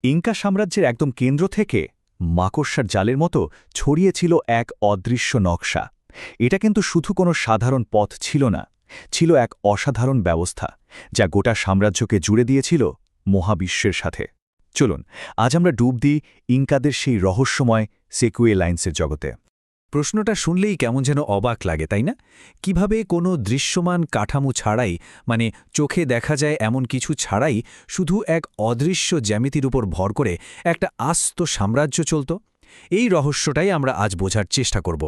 Inca সাম্রাজ্যের একদম কেন্দ্র থেকে মাকড়সার জালের মতো ছড়িয়েছিল এক অদৃশ্য নকশা। এটা কিন্তু শুধু কোনো সাধারণ পথ ছিল না, ছিল এক অসাধারণ ব্যবস্থা যা গোটা সাম্রাজ্যকে জুড়ে দিয়েছিল মহাবিশ্বের সাথে। চলুন আজ আমরা ডুব দিই ইনকাদের সেই রহস্যময় সেকুয়ে লাইন্সের জগতে। প্রশ্নটা শুনলেই কেমন যেন অবাক লাগে, তাই না? কিভাবে কোনো দৃশ্যমান কাঠামো ছাড়াই, মানে চোখে দেখা যায় এমন কিছু ছাড়াই, শুধু এক অদৃশ্য জ্যামিতির উপর ভর করে একটা আস্ত সাম্রাজ্য চলত? এই রহস্যটাই আমরা আজ বোঝার চেষ্টা করব।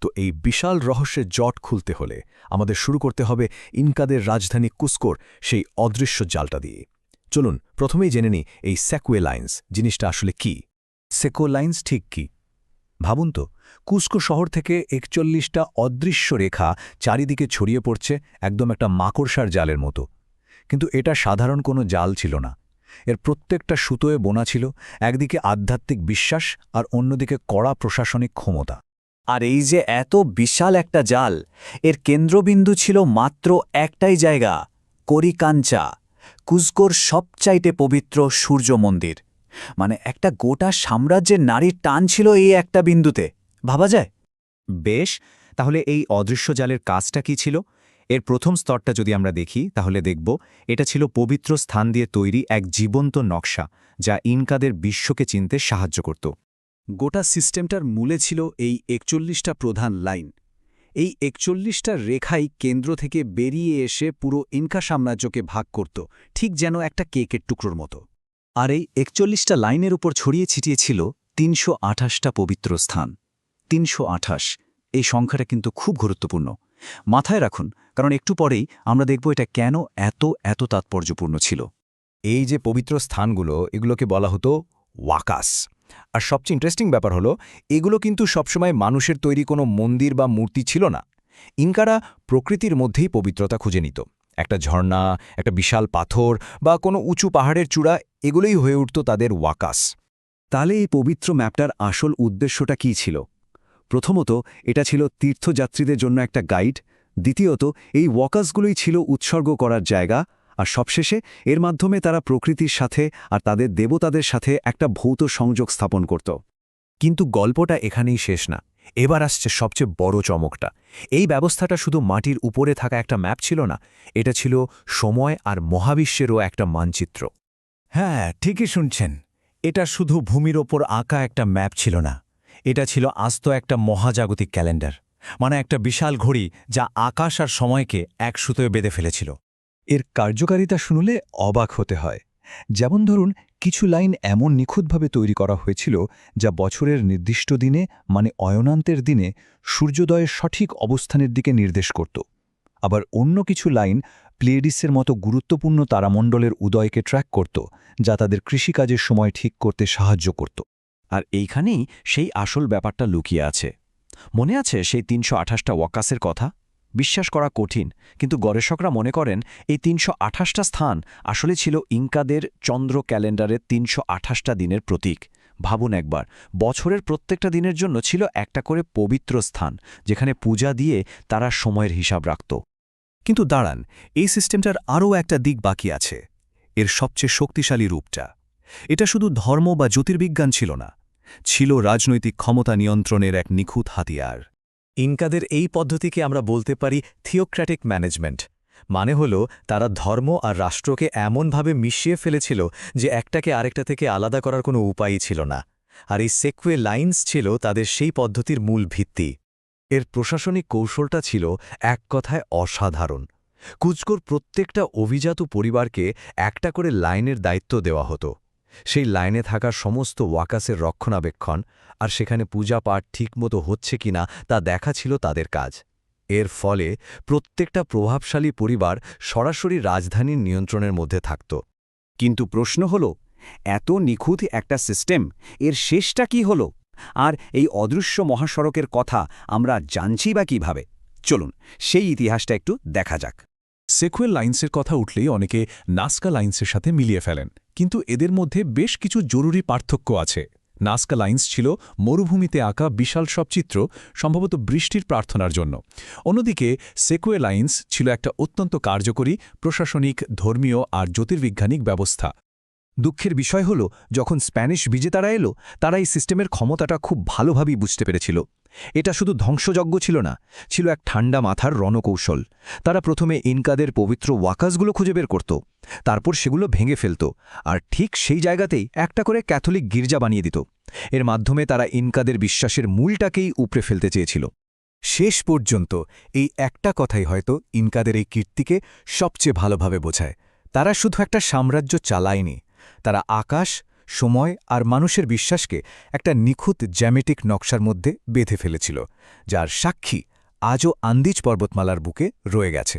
তো এই বিশাল রহস্যের জট খুলতে হলে আমাদের শুরু করতে হবে ইনকাদের রাজধানী কুস্কোর সেই অদৃশ্য জালটা দিয়ে। চলুন প্রথমেই জেনে নিই এই সেকুয়ে লাইন্স জিনিসটা আসলে কি। সেকো লাইন্স ঠিক কি? ভাবুন তো, কুস্কো শহর থেকে ৪১টা অদৃশ্য রেখা চারিদিকে ছড়িয়ে পড়ছে, একদম একটা মাকড়সার জালের মতো। কিন্তু এটা সাধারণ কোনো জাল ছিল না। এর প্রত্যেকটা সুতোয় বোনা ছিল একদিকে আধ্যাত্মিক বিশ্বাস আর অন্যদিকে কড়া প্রশাসনিক ক্ষমতা। আর এই যে এত বিশাল একটা জাল, এর কেন্দ্রবিন্দু ছিল মাত্র একটাই জায়গা, কোরিকাঞ্চা, কুস্কোর সবচাইতে পবিত্র সূর্য মন্দির। মানে একটা গোটা সাম্রাজ্যের নারীর টান ছিল এই একটা বিন্দুতে, ভাবা যায়? বেশ, তাহলে এই অদৃশ্য জালের কাজটা কি ছিল? এর প্রথম স্তরটা যদি আমরা দেখি তাহলে দেখব এটা ছিল পবিত্র স্থান দিয়ে তৈরি এক জীবন্ত নকশা, যা ইনকাদের বিশ্বকে চিনতে সাহায্য করত। গোটা সিস্টেমটার মূলে ছিল এই ৪১টা প্রধান লাইন। এই ৪১টা রেখাই কেন্দ্র থেকে বেরিয়ে এসে পুরো ইনকা সাম্রাজ্যকে ভাগ করত, ঠিক যেন একটা কেকের টুকরোর মতো। আর এই ৪১টা লাইনের উপর ছড়িয়ে ছিটিয়ে ছিল ৩২৮টা পবিত্র স্থান। ৩২৮, এই সংখ্যাটা কিন্তু খুব গুরুত্বপূর্ণ। মাথায় রাখুন, কারণ একটু পরেই আমরা দেখব এটা কেন এত তাৎপর্যপূর্ণ ছিল। এই যে পবিত্র স্থানগুলো, এগুলোকে বলা হতো ওয়াকাস। আর সবচেয়ে ইন্টারেস্টিং ব্যাপার হলো, এগুলো কিন্তু সবসময় মানুষের তৈরি কোনো মন্দির বা মূর্তি ছিল না। ইনকারা প্রকৃতির মধ্যেই পবিত্রতা খুঁজে নিত। একটা ঝর্ণা, একটা বিশাল পাথর বা কোনো উঁচু পাহাড়ের চূড়া, এগুলোই হয়ে উঠত তাদের ওয়াকাস। তাহলে এই পবিত্র ম্যাপটার আসল উদ্দেশ্যটা কী ছিল? প্রথমত, এটা ছিল তীর্থযাত্রীদের জন্য একটা গাইড। দ্বিতীয়ত, এই ওয়াকাসগুলোই ছিল উৎসর্গ করার জায়গা। আর সবশেষে এর মাধ্যমে তারা প্রকৃতির সাথে আর তাদের দেবতাদের সাথে একটা ভৌত সংযোগ স্থাপন করত। কিন্তু গল্পটা এখানেই শেষ না। এবার আসছে সবচেয়ে বড় চমকটা। এই ব্যবস্থাটা শুধু মাটির উপরে থাকা একটা ম্যাপ ছিল না, এটা ছিল সময় আর মহাবিশ্বেরও একটা মানচিত্র। হ্যাঁ, ঠিকই শুনছেন। এটা শুধু ভূমির ওপর আঁকা একটা ম্যাপ ছিল না, এটা ছিল আস্ত একটা মহাজাগতিক ক্যালেন্ডার। মানে একটা বিশাল ঘড়ি যা আকাশ আর সময়কে এক সুতোয় বেঁধে ফেলেছিল। এর কার্যকারিতা শুনলে অবাক হতে হয়। যেমন ধরুন, কিছু লাইন এমন নিখুঁতভাবে তৈরি করা হয়েছিল যা বছরের নির্দিষ্ট দিনে, মানে অয়নান্তের দিনে, সূর্যোদয়ের সঠিক অবস্থানের দিকে নির্দেশ করত। আবার অন্য কিছু লাইন প্লেডিসের মতো গুরুত্বপূর্ণ তারামণ্ডলের উদয়কে ট্র্যাক করত, যা তাদের কৃষিকাজের সময় ঠিক করতে সাহায্য করত। আর এইখানেই সেই আসল ব্যাপারটা লুকিয়ে আছে। মনে আছে সেই ৩২৮টা ওয়াকাসের কথা? বিশ্বাস করা কঠিন, কিন্তু গবেষকরা মনে করেন এই ৩২৮টা স্থান আসলে ছিল ইনকাদের চন্দ্র ক্যালেন্ডারের ৩২৮টা দিনের প্রতীক। ভাবুন একবার, বছরের প্রত্যেকটা দিনের জন্য ছিল একটা করে পবিত্র স্থান, যেখানে পূজা দিয়ে তারা সময়ের হিসাব রাখত। কিন্তু দাঁড়ান, এই সিস্টেমটার আরও একটা দিক বাকি আছে, এর সবচেয়ে শক্তিশালী রূপটা। এটা শুধু ধর্ম বা জ্যোতির্বিজ্ঞান ছিল না, ছিল রাজনৈতিক ক্ষমতা নিয়ন্ত্রণের এক নিখুঁত হাতিয়ার। ইনকাদের এই পদ্ধতিকে আমরা বলতে পারি থিওক্র্যাটিক ম্যানেজমেন্ট। মানে হল, তারা ধর্ম আর রাষ্ট্রকে এমনভাবে মিশিয়ে ফেলেছিল যে একটাকে আরেকটা থেকে আলাদা করার কোনো উপায়ই ছিল না। আর এই সেকুয়ে লাইন্স ছিল তাদের সেই পদ্ধতির মূল ভিত্তি। এর প্রশাসনিক কৌশলটা ছিল এক কথায় অসাধারণ। কুচকোর প্রত্যেকটা অভিজাত পরিবারকে একটা করে লাইনের দায়িত্ব দেওয়া হতো। সেই লাইনে থাকা সমস্ত ওয়াকাসের রক্ষণাবেক্ষণ আর সেখানে পূজা পাঠ ঠিকমতো হচ্ছে কিনা তা দেখা ছিল তাদের কাজ। এর ফলে প্রত্যেকটা প্রভাবশালী পরিবার সরাসরি রাজধানীর নিয়ন্ত্রণের মধ্যে থাকত। কিন্তু প্রশ্ন হল, এত নিখুঁত একটা সিস্টেম, এর শেষটা কি হলো? আর এই অদৃশ্য মহাসড়কের কথা আমরা জানছি বা কিভাবে? চলুন সেই ইতিহাসটা একটু দেখা যাক। সেকুয়েল লাইন্সের কথা উঠলেই অনেকে নাজকা লাইন্সের সাথে মিলিয়ে ফেলেন, কিন্তু এদের মধ্যে বেশ কিছু জরুরি পার্থক্য আছে। নাজকা লাইন্স ছিল মরুভূমিতে আঁকা বিশাল সব চিত্র, সম্ভবত বৃষ্টির প্রার্থনার জন্য। অন্যদিকে সেকুয়ে লাইন্স ছিল একটা অত্যন্ত কার্যকরী প্রশাসনিক, ধর্মীয় আর জ্যোতির্বিজ্ঞানিক ব্যবস্থা। দুঃখের বিষয় হল যখন স্প্যানিশ বিজেতারা এলো তারা এই সিস্টেমের ক্ষমতাটা খুব ভালোভাবেই বুঝতে পেরেছিল। এটা শুধু ধ্বংসযজ্ঞ ছিল না, ছিল এক ঠান্ডা মাথার রণকৌশল। তারা প্রথমে ইনকাদের পবিত্র ওয়াকাসগুলো খুঁজে বের করত, তারপর সেগুলো ভেঙে ফেলত, আর ঠিক সেই জায়গাতেই একটা করে ক্যাথলিক গির্জা বানিয়ে দিত। এর মাধ্যমে তারা ইনকাদের বিশ্বাসের মূলটাকেই উপড়ে ফেলতে চেয়েছিল। শেষ পর্যন্ত এই একটা কথাই হয়তো ইনকাদের এই কীর্তিকে সবচেয়ে ভালোভাবে বোঝায়। তারা শুধু একটা সাম্রাজ্য চালায়নি, তারা আকাশ, সময় আর মানুষের বিশ্বাসকে একটা নিখুঁত জ্যামিতিক নকশার মধ্যে বেঁধে ফেলেছিল, যার সাক্ষী আজও আন্দিজ পর্বতমালার বুকে রয়ে গেছে।